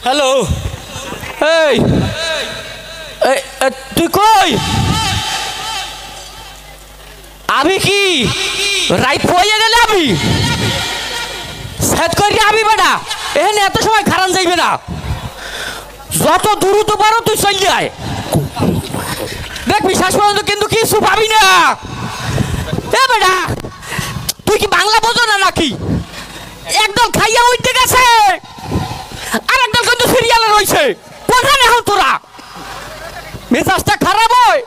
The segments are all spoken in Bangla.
হ্যালো, এই তুই কই? আমি কি রাইট হয়ে গেলে আমি সেট করি আমি বেটা এখানে এত সময় খারান যাইবে না, যত দ্রুত পারো তুই চলে আয়। দেখবি শেষ পর্যন্ত কিন্তু কিছু পাবি না। এ বেটা তুই কি বাংলা বোঝো না নাকি? একদল খাইয়া উঠতে গেছে আর একদল কিন্তু সিরিয়ালে রয়েছে। কোথায় এখন তোরা? মেজাজটা খারাপ হয়,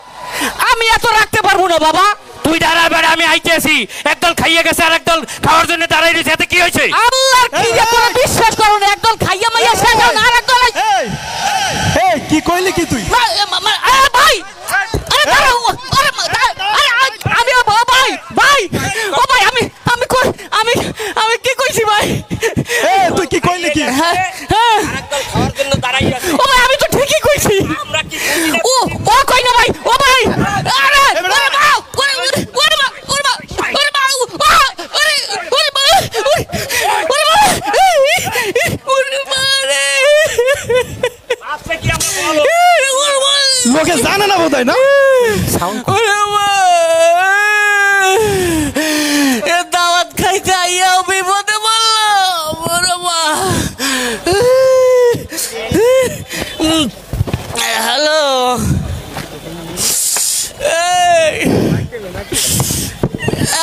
আমি এত রাখতে পারবো না বাবা। তুই দাঁড়া বেড়া, আমি আইতেছি। একদল খাইয়ে গেছে আর একদল খাওয়ার জন্য দাঁড়াই রয়েছে, এতে কি হয়েছে? আল্লাহর কি যে তোরা বিশ্বাস করো না, একদল খাইয়া মাইয়া শেষ আর একদল এই কি কইলি কি তুই? ভাই আরে দাঁড়াও, আমি ভাই ভাই ও ভাই আমি আমি আমি কি কইছি ভাই? তুই কি কইলি কি? একদল খাওয়ার জন্য দাঁড়াই আছে। ও ভাই আমি তো ঠিকই কইছি। আমরা কি বুঝি না? ও কই না ভাই, ও ভাই আরে লোকে জানে না বোধ হয় না। দাওয়াত খাইতে আইয়াও বিপদে বললাম। হ্যালো,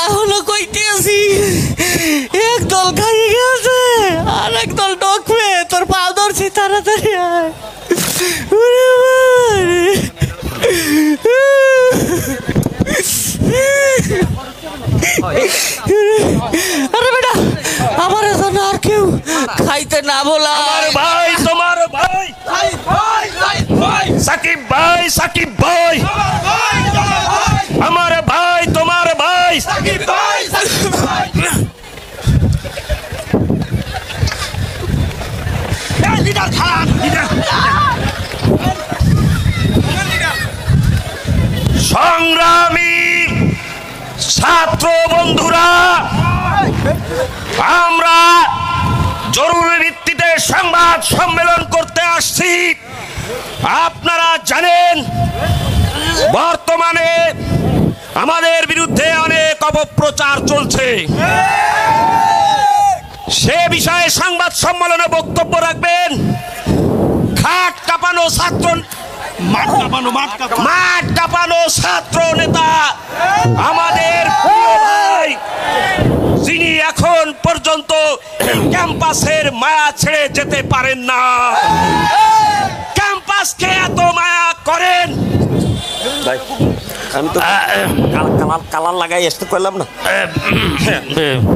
এখনো কইতে আছি, একদল খাইয়ে গেছে আর একদল ঢোকবে। তোর পা ধরছি, তাড়াতাড়ি আয়। আরে বেটা আমার জন্য আর কেউ খাইতে না বলা। ভাই তোমার ভাই সাকিব ভাই, সাকিব ভাই আমার ভাই, তোমার ভাই সাকিব ভাই। সংগ্রামী ছাত্র বন্ধুরা, আমরা জরুরি ভিত্তিতে সংবাদ সম্মেলন করতে আসছি। আপনারা জানেন বর্তমানে আমাদের বিরুদ্ধে অনেক অপপ্রচার চলছে। সে বিষয়ে সংবাদ সম্মেলনে বক্তব্য রাখবেন খাট কাঁপানো ছাত্র, মাঠ কাঁপানো ছাত্র নেতা, আমাদের প্রিয় ভাই, যিনি এখন পর্যন্ত ক্যাম্পাসের মায়া ছেড়ে যেতে পারেন না। ক্যাম্পাসকে এত মায়া করেন। আমি তো কালার লাগাই আসতে করলাম না।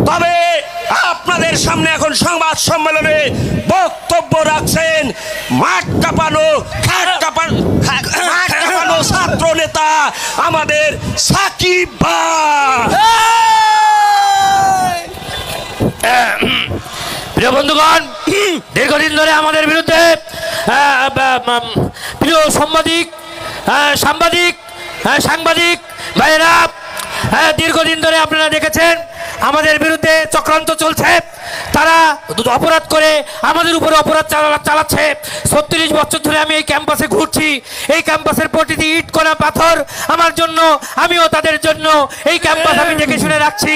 তবে আপনাদের সামনে এখন সংবাদ সম্মেলনে বক্তব্য রাখছেন মাঠ কাঁপানো ছাত্র নেতা আমাদের সাকিব ভাই। প্রিয় বন্ধুগণ, দীর্ঘদিন ধরে আমাদের বিরুদ্ধে প্রিয় সাংবাদিক ভাইরা, দীর্ঘদিন ধরে আপনারা দেখেছেন আমাদের বিরুদ্ধে চক্রান্ত চলছে। তারা অপরাধ করে আমাদের উপরে অপরাধ চালাচ্ছে। 36 বছর ধরে আমি এই ক্যাম্পাসে ঘুরছি। এই ক্যাম্পাসের প্রতিটি ইট কণা পাথর আমার জন্য, আমিও তাদের জন্য। এই ক্যাম্পাস আমি দেখে শুনে রাখছি।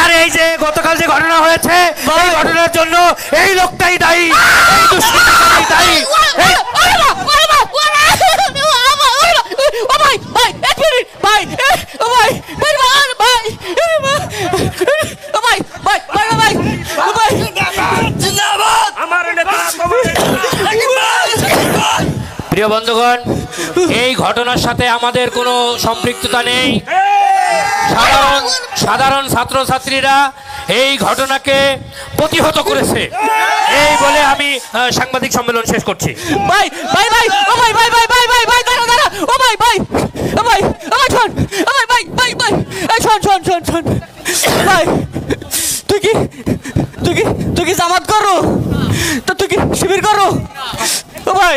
আর এই যে গতকাল যে ঘটনা হয়েছে, এই ঘটনার জন্য এই লোকটাই দায়ী, এই দুষ্কৃতিকারী দায়ী। প্রিয় বন্ধুগণ, এই ঘটনার সাথে আমাদের কোনো সম্পৃক্ততা নেই। সাধারণ ছাত্রছাত্রীরা এই ঘটনাকে প্রতিহত করেছে, এই বলে আমি সাংবাদিক সম্মেলন শেষ করছি। ভাই ভাই ভাই ও ভাই ভাই ভাই ভাই ভাই ভাই দাঁড়া দাঁড়া, ও ভাই ভাই ও ভাই ও ভাই শোন, ও ভাই ভাই ভাই ভাই এই শোন শোন শোন শোন ভাই, তুই কি জামাত করো? তো তুই কি শিবির করো? ও ভাই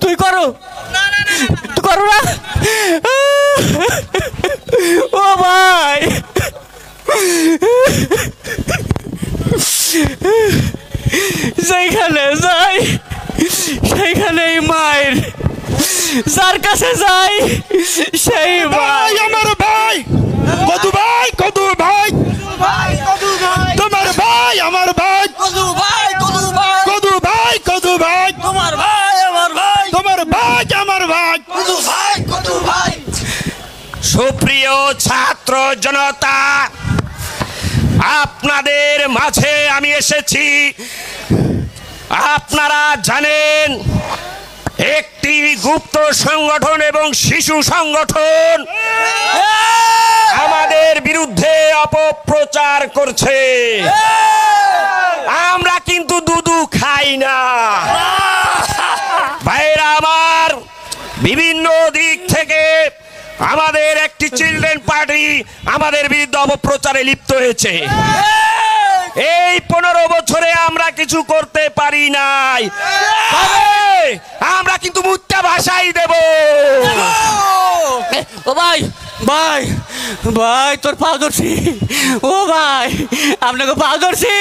তুই করো? তুই করো না? ও ভাই কাছে যাই সেই ভাই আমার ভাই কদু ভাই কদু ভাই তোমার ভাই আমার ভাই কদু ভাই কদু ভাই কদু ভাই কদু ভাই তোমার ভাই আমার ভাই তোমার ভাই আমার ভাই কদু ভাই কদু ভাই। সুপ্রিয় ছাত্র জনতা, আপনাদের মাঝে আমি এসেছি। আপনারা জানেন একটি গুপ্ত সংগঠন এবং শিশু সংগঠন আমাদের বিরুদ্ধে অপপ্রচার করছে। আমরা কিন্তু দুধু খাই না ভাইরা আমার। বিভিন্ন দিক থেকে আমাদের একটি চিলড্রেন পার্টি আমাদের বিরুদ্ধে অপপ্রচারে লিপ্ত হয়েছে। এই 15 বছরে আমরা কিছু করতে পারি নাই, আমরা কিন্তু মুত্যা ভাষাই দেব। ও ভাই ভাই ভাই তোর পাও ধরছি। ও ভাই আপনাকে পাও ধরছি,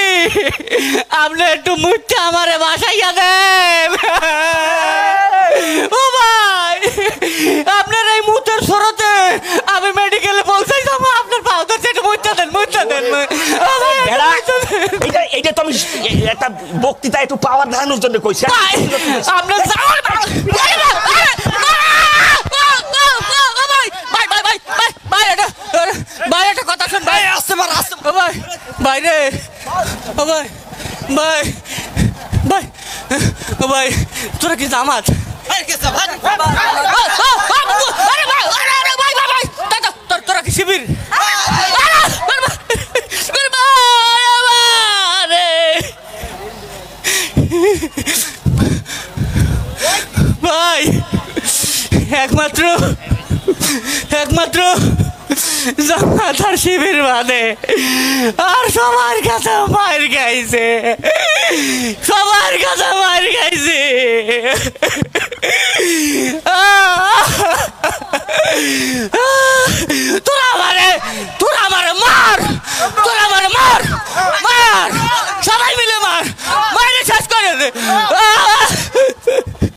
আপনি একটু মুখটা আমারে বাসাইয়া দেন। ও ভাই আপনার এই মুখের সরতে আমি মেডিকেলে পৌঁছাই যাবো, আপনার পাও ধরছি, একটু মুখটা দেন মুখটা দেন। এইটা তো আমি একটা বক্তৃতা একটু পাওয়ার ধারণের জন্য কইছি। আপনার ভাই একটা কথা শুন ভাই, আসতে পার আসতে ভাই ভাই রে। ও ভাই ভাই ভাই ও ভাই তোরা কি জামাত? তোরা কি শিবির? ভাই একমাত্র জামাত আর শিবির বাদে আর সবার কাছে মার খাইছে, সবার কাছে মার খাইছে। তোরা আমারে মার, তোরা আমারে মার মার, সবাই মিলে মার, মাইরে শেষ করে দে।